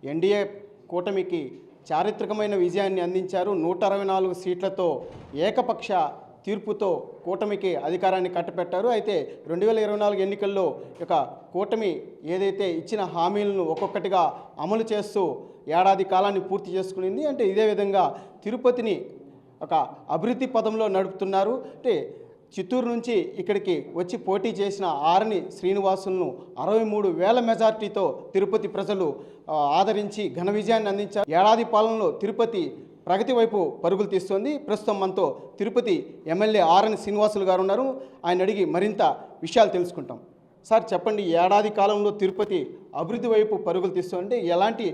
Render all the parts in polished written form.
NDA కూటమికి చారిత్రకమైన విజయాన్ని అందించారు. 164 సీట్లతో ఏకపక్ష తీర్పుతో కూటమికి అధికారాన్ని కట్టపెట్టారు. అయితే 2024 ఎన్నికల్లో ఇక కూటమి ఏదైతే ఇచ్చిన హామీలను ఒక్కొక్కటిగా అమలు చేస్తూ ఏడాది కాలాన్ని పూర్తి చేసుకునింది. అంటే ఇదే విధంగా తిరుపతిని ఒక అభివృద్ధి పదంలో నడుపుతున్నారు. అంటే చిత్తూరు నుంచి ఇక్కడికి వచ్చి పోటీ చేసిన ఆరణి శ్రీనివాసులను 63,000 మెజార్టీతో తిరుపతి ప్రజలు ఆదరించి ఘన విజయాన్ని అందించారు. ఏడాది పాలనలో తిరుపతి ప్రగతి వైపు పరుగులు తీస్తోంది. ప్రస్తుతం మనతో తిరుపతి ఎమ్మెల్యే ఆరణి శ్రీనివాసులు గారు ఉన్నారు. ఆయన అడిగి మరింత విషయాలు తెలుసుకుంటాం. సార్ చెప్పండి, ఏడాది కాలంలో తిరుపతి అభివృద్ధి వైపు పరుగులు తీస్తోంది. ఎలాంటి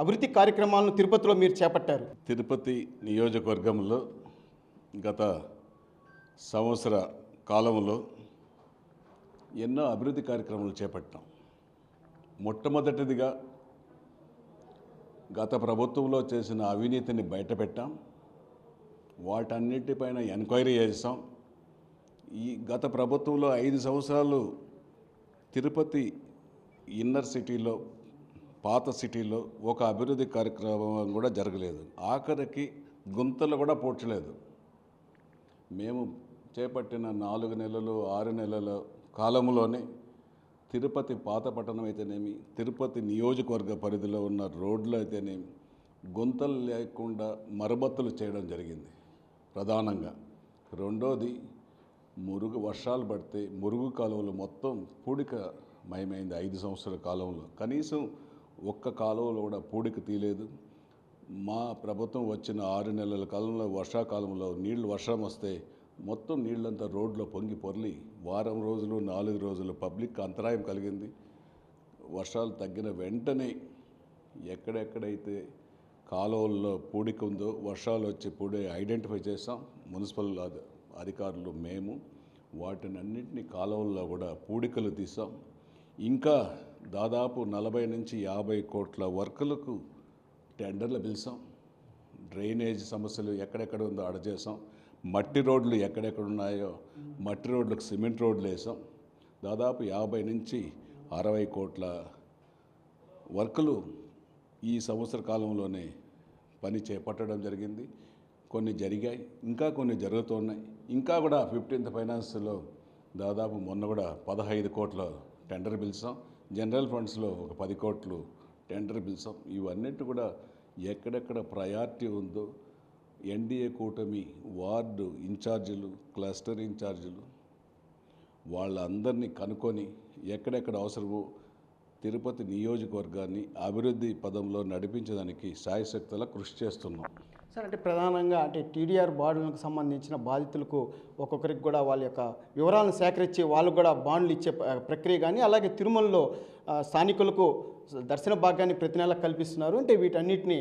అభివృద్ధి కార్యక్రమాలను తిరుపతిలో మీరు చేపట్టారు? తిరుపతి నియోజకవర్గంలో గత సంవత్సర కాలంలో ఎన్నో అభివృద్ధి కార్యక్రమాలు చేపట్టాం. మొట్టమొదటిదిగా గత ప్రభుత్వంలో చేసిన అవినీతిని బయటపెట్టాం. వాటన్నిటిపైన ఎంక్వైరీ చేసాం. ఈ గత ప్రభుత్వంలో 5 సంవత్సరాలు తిరుపతి ఇన్నర్ సిటీలో, పాత సిటీలో ఒక అభివృద్ధి కార్యక్రమం కూడా జరగలేదు. ఆఖరికి గుంతలు కూడా పూడ్చలేదు. మేము చేపట్టిన 4 నెలలు 6 నెలల కాలంలోనే తిరుపతి పాత పట్టణం అయితేనేమి, తిరుపతి నియోజకవర్గ పరిధిలో ఉన్న రోడ్లు అయితేనేమి గుంతలు లేకుండా మరమ్మతులు చేయడం జరిగింది ప్రధానంగా. రెండోది, వర్షాలు పడితే మురుగు కాలువలు మొత్తం పూడిక మయమైంది. 5 సంవత్సరాల కాలంలో కనీసం ఒక్క కాలువలో కూడా పూడిక తీయలేదు. మా ప్రభుత్వం వచ్చిన 6 నెలల కాలంలో వర్షాకాలంలో వర్షం వస్తే మొత్తం నీళ్ళంతా రోడ్లో పొంగి పొర్లి వారం రోజులు 4 రోజులు పబ్లిక్ అంతరాయం కలిగింది. వర్షాలు తగ్గిన వెంటనే ఎక్కడెక్కడైతే కాలువల్లో పూడిక ఉందో వర్షాలు వచ్చి ఐడెంటిఫై చేసాం. మున్సిపల్ అధికారులు మేము వాటిని అన్నింటినీ కాలువల్లో కూడా పూడికలు తీసాం. ఇంకా దాదాపు 40 నుంచి 50 కోట్ల వర్కులకు టెండర్లు పిలిచాం. డ్రైనేజ్ సమస్యలు ఎక్కడెక్కడ ఉందో అడచేసాం. మట్టి రోడ్లు ఎక్కడెక్కడ ఉన్నాయో మట్టి రోడ్లకు సిమెంట్ రోడ్లు వేసాం. దాదాపు 50 నుంచి 60 కోట్ల వర్కులు ఈ సంవత్సర కాలంలోనే పని చేపట్టడం జరిగింది. కొన్ని జరిగాయి, ఇంకా కొన్ని జరుగుతున్నాయి. ఇంకా కూడా 15th ఫైనాన్స్లో దాదాపు మొన్న కూడా 15 కోట్ల టెండర్ పిలిచాం. జనరల్ ఫండ్స్లో ఒక 10 కోట్లు టెండర్ పిలిచాం. ఇవన్నిటి కూడా ఎక్కడెక్కడ ప్రయారిటీ ఉందో ఎన్డీఏ కూటమి వార్డు ఇన్ఛార్జీలు, క్లస్టర్ ఇన్ఛార్జీలు వాళ్ళందరినీ కనుక్కొని ఎక్కడెక్కడ అవసరమో తిరుపతి నియోజకవర్గాన్ని అభివృద్ధి పదంలో నడిపించడానికి శాయశక్తులా కృషి చేస్తున్నాం. సార్, అంటే ప్రధానంగా టీడీఆర్ బాండ్లకు సంబంధించిన బాధితులకు ఒక్కొక్కరికి కూడా వాళ్ళ యొక్క వివరాలను సేకరించి వాళ్ళకు కూడా బాండ్లు ఇచ్చే ప్రక్రియ కానీ, అలాగే తిరుమలలో స్థానికులకు దర్శన భాగ్యాన్ని ప్రతి నెల కల్పిస్తున్నారు. అంటే వీటన్నిటిని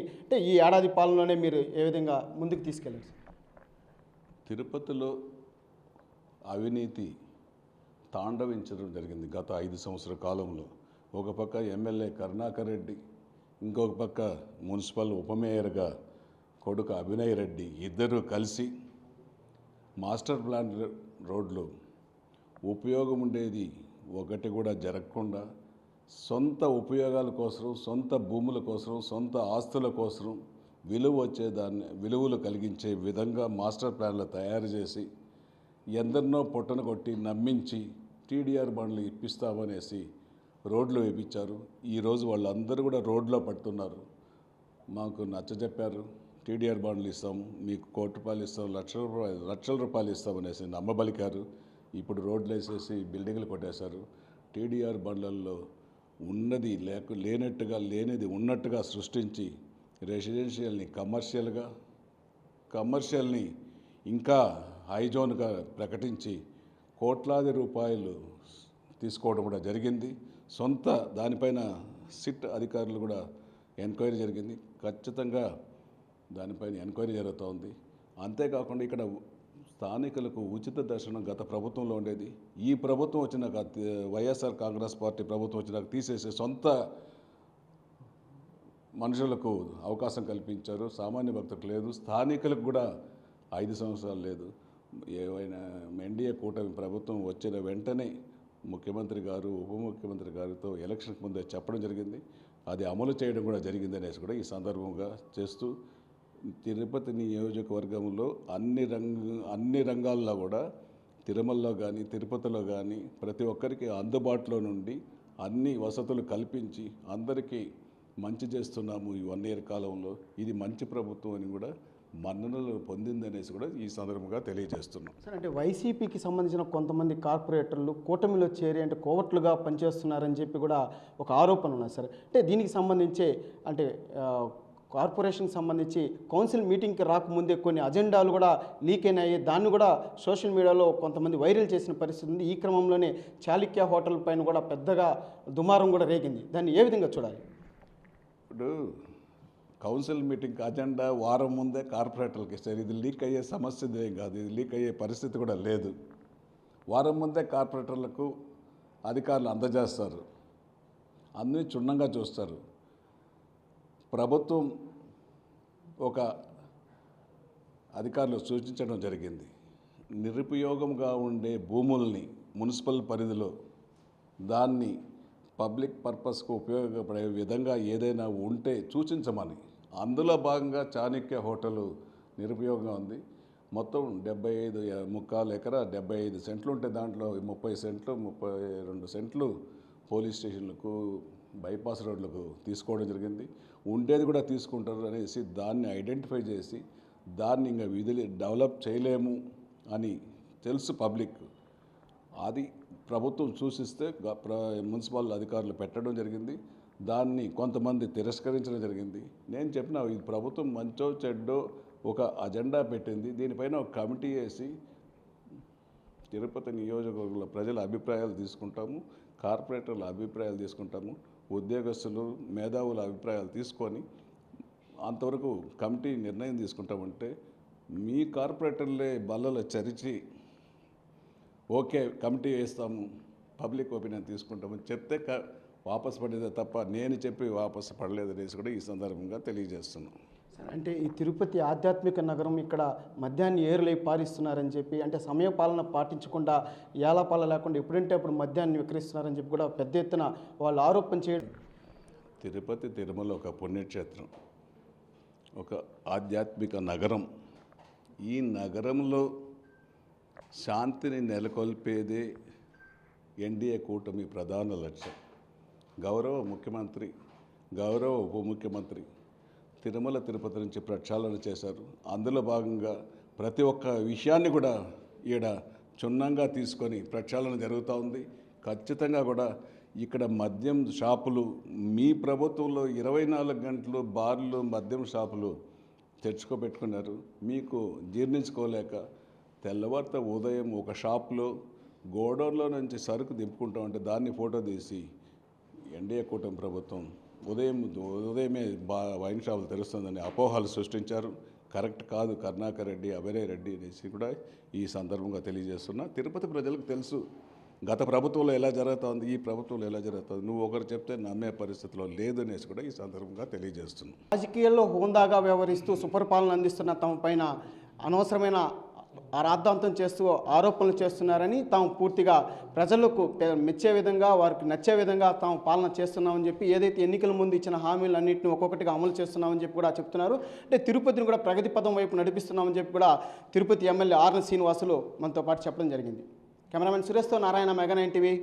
ఈ ఏడాది పాలనలోనే మీరు ఏ విధంగా ముందుకు తీసుకెళ్ళారు? తిరుపతిలో అవినీతి తాండవించడం జరిగింది గత 5 సంవత్సరాల కాలంలో. ఒక పక్క ఎమ్మెల్యే కరుణాకర్ రెడ్డి, ఇంకొక పక్క మున్సిపల్ ఉప మేయర్గా కొడుకు అభినయ్ రెడ్డి ఇద్దరూ కలిసి మాస్టర్ ప్లాన్ రోడ్లు ఉపయోగం ఉండేది ఒకటి కూడా జరగకుండా సొంత ఉపయోగాల కోసం, సొంత భూముల కోసం, సొంత ఆస్తుల కోసం విలువలు కలిగించే విధంగా మాస్టర్ ప్లాన్లు తయారు చేసి ఎందరినో పొట్టన కొట్టి నమ్మించి టీడీఆర్ బండ్లు ఇప్పిస్తామనేసి రోడ్లు వేయించారు. ఈరోజు వాళ్ళందరూ కూడా రోడ్లో పడుతున్నారు. మాకు నచ్చజెప్పారు, టీడీఆర్ బాండ్లు ఇస్తాము, మీకు ₹1 కోటి ఇస్తాం, లక్షల రూపాయలు ఇస్తామనేసి నమ్మబలికారు. ఇప్పుడు రోడ్లు వేసేసి బిల్డింగ్లు కొట్టేశారు. టీడీఆర్ బండ్లలో ఉన్నది లేనట్టుగా, లేనిది ఉన్నట్టుగా సృష్టించి రెసిడెన్షియల్ని కమర్షియల్ని ఇంకా హైజోన్గా ప్రకటించి కోట్లాది రూపాయలు తీసుకోవడం కూడా జరిగింది. సొంత దానిపైన సిట్ అధికారులు కూడా ఎంక్వైరీ జరిగింది. ఖచ్చితంగా దానిపైన ఎంక్వైరీ జరుగుతూ ఉంది. అంతేకాకుండా ఇక్కడ స్థానికులకు ఉచిత దర్శనం గత ప్రభుత్వంలో ఉండేది. ఈ ప్రభుత్వం వచ్చినాక, వైఎస్ఆర్ కాంగ్రెస్ పార్టీ ప్రభుత్వం వచ్చినాక తీసేసి సొంత మనుషులకు అవకాశం కల్పించారు. సామాన్య భక్తులకు లేదు, స్థానికులకు కూడా 5 సంవత్సరాలు లేదు. ఏవైనా ఎన్డీఏ కూటమి ప్రభుత్వం వచ్చిన వెంటనే ముఖ్యమంత్రి గారు ఉప ముఖ్యమంత్రి గారితో ఎలక్షన్కి ముందే చెప్పడం జరిగింది. అది అమలు చేయడం కూడా జరిగిందనేసి కూడా ఈ సందర్భంగా చేస్తూ తిరుపతి నియోజకవర్గంలో అన్ని రంగాల్లో కూడా తిరుమలలో కానీ తిరుపతిలో కానీ ప్రతి ఒక్కరికి అందుబాటులో నుండి అన్ని వసతులు కల్పించి అందరికీ మంచి చేస్తున్నాము ఈ 1 year కాలంలో. ఇది మంచి ప్రభుత్వం అని కూడా మన్ననలు పొందిందనేసి కూడా ఈ సందర్భంగా తెలియజేస్తున్నాం. సార్, అంటే వైసీపీకి సంబంధించిన కొంతమంది కార్పొరేటర్లు కూటమిలో చేరి అంటే కోవట్లుగా పనిచేస్తున్నారని చెప్పి కూడా ఒక ఆరోపణ ఉన్నది సార్. అంటే దీనికి సంబంధించి అంటే కార్పొరేషన్కి సంబంధించి కౌన్సిల్ మీటింగ్కి రాకముందే కొన్ని అజెండాలు కూడా లీక్ అయినాయి. దాన్ని కూడా సోషల్ మీడియాలో కొంతమంది వైరల్ చేసిన పరిస్థితి ఉంది. ఈ క్రమంలోనే చాళుక్య హోటల్ పైన కూడా పెద్దగా దుమారం కూడా రేగింది. దాన్ని ఏ విధంగా చూడాలి? ఇప్పుడు కౌన్సిల్ మీటింగ్ అజెండా వారం ముందే కార్పొరేటర్లకు ఇస్తారు. ఇది లీక్ అయ్యే సమస్య ఏం కాదు, ఇది లీక్ అయ్యే పరిస్థితి కూడా లేదు. వారం ముందే కార్పొరేటర్లకు అధికారులు అందజేస్తారు, అన్నీ క్షుణ్ణంగా చూస్తారు. ప్రభుత్వం ఒక అధికారులు సూచించడం జరిగింది, నిరుపయోగంగా ఉండే భూముల్ని మున్సిపల్ పరిధిలో దాన్ని పబ్లిక్ పర్పస్కు ఉపయోగపడే విధంగా ఏదైనా ఉంటే సూచించమని. అందులో భాగంగా చాణక్య హోటలు నిరుపయోగంగా ఉంది. మొత్తం 75.25 ఎకరా 75 సెంట్లు ఉంటే దాంట్లో 30 సెంట్లు 32 సెంట్లు పోలీస్ స్టేషన్లకు బైపాస్ రోడ్లకు తీసుకోవడం జరిగింది. ఉండేది కూడా తీసుకుంటారు అనేసి దాన్ని ఐడెంటిఫై చేసి దాన్ని ఇంకా విధులు డెవలప్ చేయలేము అని తెలుసు పబ్లిక్. అది ప్రభుత్వం సూచిస్తే మున్సిపల్ అధికారులు పెట్టడం జరిగింది. దాన్ని కొంతమంది తిరస్కరించడం జరిగింది. నేను చెప్పిన ఈ ప్రభుత్వం మంచో చెడ్డో ఒక అజెండా పెట్టింది, దీనిపైన ఒక కమిటీ వేసి తిరుపతి నియోజకవర్గంలో ప్రజల అభిప్రాయాలు తీసుకుంటాము, కార్పొరేటర్ల అభిప్రాయాలు తీసుకుంటాము, ఉద్యోగస్తులు మేధావుల అభిప్రాయాలు తీసుకొని అంతవరకు కమిటీ నిర్ణయం తీసుకుంటామంటే మీ కార్పొరేటర్లే బల్లలో చరిచి ఓకే కమిటీ వేస్తాము పబ్లిక్ ఒపీనియన్ తీసుకుంటామని చెప్తే వాపసు పడేదే తప్ప నేను చెప్పి వాపసు పడలేదనేసి కూడా ఈ సందర్భంగా తెలియజేస్తున్నాం. అంటే ఈ తిరుపతి ఆధ్యాత్మిక నగరం ఇక్కడ మద్యాన్ని ఏరులై పారిస్తున్నారని చెప్పి, అంటే సమయపాలన పాటించకుండా ఏలాపాల లేకుండా ఎప్పుడంటే అప్పుడు మద్యాన్ని విక్రయిస్తున్నారని చెప్పి కూడా పెద్ద ఎత్తున వాళ్ళు ఆరోపణ చేయడం. తిరుపతి తిరుమల ఒక పుణ్యక్షేత్రం, ఒక ఆధ్యాత్మిక నగరం. ఈ నగరంలో శాంతిని నెలకొల్పేదే ఎన్డీఏ కూటమి ప్రధాన లక్ష్యం. గౌరవ ముఖ్యమంత్రి, గౌరవ ఉప ముఖ్యమంత్రి తిరుమల తిరుపతి నుంచి ప్రక్షాళన చేశారు. అందులో భాగంగా ప్రతి ఒక్క విషయాన్ని కూడా ఈడ క్షుణ్ణంగా తీసుకొని ప్రక్షాళన జరుగుతూ ఉంది. ఖచ్చితంగా కూడా ఇక్కడ మద్యం షాపులు మీ ప్రభుత్వంలో 24 గంటలు బార్లు మద్యం షాపులు తెచ్చుకోబెట్టుకున్నారు. మీకు జీర్ణించుకోలేక తెల్లవారితో ఉదయం ఒక షాప్లో గోడౌన్లో నుంచి సరుకు దింపుకుంటామంటే దాన్ని ఫోటో తీసి ఎన్డీఏ కూటమి ప్రభుత్వం ఉదయమే వైన్ షాపులు తెరుస్తుందని అపోహలు సృష్టించారు. కరెక్ట్ కాదు. కరుణాకర్ రెడ్డి, అభినయ్ రెడ్డి అనేసి కూడా ఈ సందర్భంగా తెలియజేస్తున్నా. తిరుపతి ప్రజలకు తెలుసు గత ప్రభుత్వంలో ఎలా జరుగుతుంది, ఈ ప్రభుత్వంలో ఎలా జరుగుతుంది. నువ్వు ఒకరు చెప్తే నమ్మే పరిస్థితిలో లేదనేసి కూడా ఈ సందర్భంగా తెలియజేస్తున్నాను. రాజకీయాల్లో హోందాగా వ్యవహరిస్తూ సుపరిపాలన అందిస్తున్న తమ పైన అనవసరమైన రాద్ధాంతం చేస్తూ ఆరోపణలు చేస్తున్నారని, తాము పూర్తిగా ప్రజలకు మెచ్చే విధంగా వారికి నచ్చే విధంగా తాము పాలన చేస్తున్నామని చెప్పి ఏదైతే ఎన్నికల ముందు ఇచ్చిన హామీలన్నింటినీ ఒక్కొక్కటిగా అమలు చేస్తున్నామని చెప్పి కూడా చెప్తున్నారు. అంటే తిరుపతిని కూడా ప్రగతి పదం వైపు నడిపిస్తున్నామని చెప్పి కూడా తిరుపతి ఎమ్మెల్యే ఆర్ఎన్ శ్రీనివాసులు మనతో పాటు చెప్పడం జరిగింది. కెమెరామెన్ సురేష్తో నారాయణ, మెగా 9 టీవీ.